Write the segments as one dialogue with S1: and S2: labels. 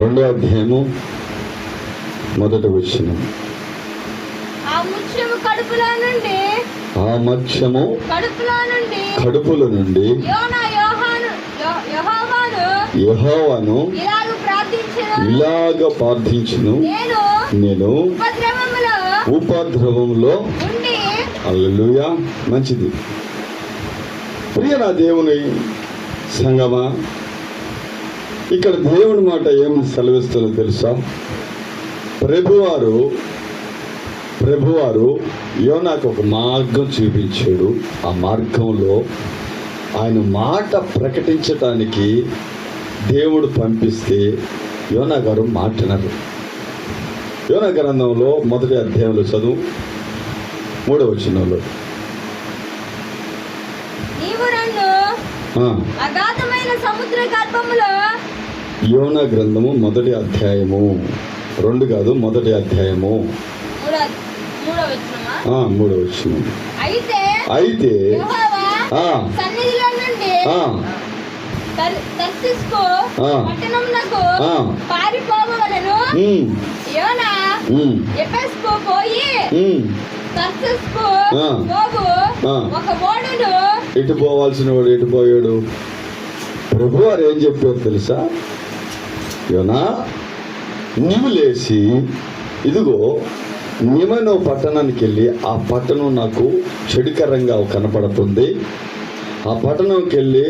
S1: రెండో అధ్యాయము మొదటి వచనం.
S2: ఆ మత్స్యము కడుపులో నుండి
S1: కడుపుల నుండి యెహోవాను ఇలాగ ప్రార్థించును, నేను ఉపద్రవంలో. హల్లెలూయా. మంచిది. ప్రియ నా దేవుని సంగమా, ఇక్కడ దేవుని మాట ఏమి సెలవిస్తుందో తెలుసా? ప్రభువారు యోనాకు ఒక మార్గం చూపించాడు. ఆ మార్గంలో ఆయన మాట ప్రకటించటానికి దేవుడు పంపిస్తే యోనా గారు మాట్లాడారు. యోనా గ్రంథంలో మొదటి అధ్యాయంలో చదువు 3వ వచనంలో, యోనా గ్రంథము మొదటి అధ్యాయము, 2 కాదు, మొదటి అధ్యాయము 3వ వచనం. అయితే ఎటు పోవాల్సిన వాడు ఎటు పోయాడు? ప్రభువారు ఏం చెప్పారు తెలుసా? యోనా, నీవు లేచి ఇదిగో నిమను పట్టణానికి వెళ్ళి, ఆ పట్టణం నాకు చెడుకరంగా కనపడుతుంది, ఆ పట్టణంకి వెళ్ళి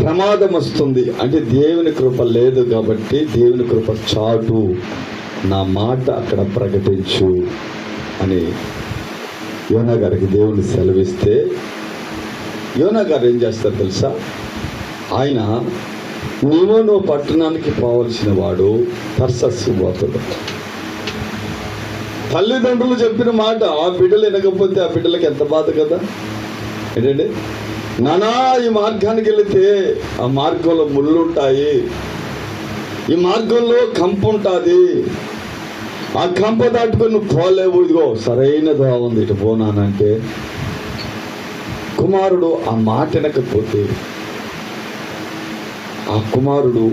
S1: ప్రమాదం వస్తుంది, అంటే దేవుని కృప లేదు కాబట్టి దేవుని కృప చాటు, నా మాట అక్కడ ప్రకటించు అని యోనా గారికి దేవుని సెలవిస్తే, యోనా గారు ఏం చేస్తారు తెలుసా? ఆయన నిమను పట్టణానికి పోవలసిన వాడు తర్సస్సు పోతాడు. తల్లిదండ్రులు చెప్పిన మాట ఆ బిడ్డలు వినకపోతే ఆ బిడ్డలకి ఎంత బాధ కదా. ఏంటంటే, నానా ఈ మార్గానికి వెళితే ఆ మార్గంలో ముళ్ళు ఉంటాయి, ఈ మార్గంలో కంపు ఉంటుంది, ఆ కంప దాటుకొని నువ్వు పోలేవు, ఇదిగో సరైన దోవ ఉంది ఇటు పోనానంటే, కుమారుడు ఆ మాట వినకపోతే ఆ కుమారుడు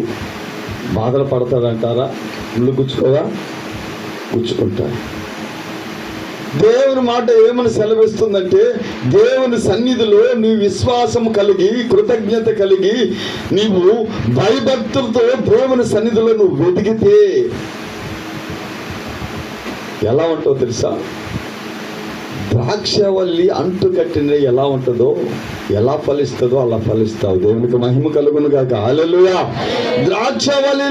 S1: బాధలు పడతాడంటారా? ముళ్ళు గుచ్చుకుంటాడు. దేవుని మాట ఏమని సెలవిస్తుందంటే, దేవుని సన్నిధిలో నీ విశ్వాసం కలిగి, కృతజ్ఞత కలిగి, నీవు భయభక్తులతో దేవుని సన్నిధిలో నువ్వు వెతికితే ఎలా ఉంటుందో తెలుసా? ద్రాక్షవల్లి అంటు కట్టిన ఎలా ఉంటుందో, ఎలా ఫలిస్తుందో అలా ఫలిస్తావు. దేవునికి మహిమ కలుగును గాక. హల్లెలూయా. ద్రాక్షవల్లి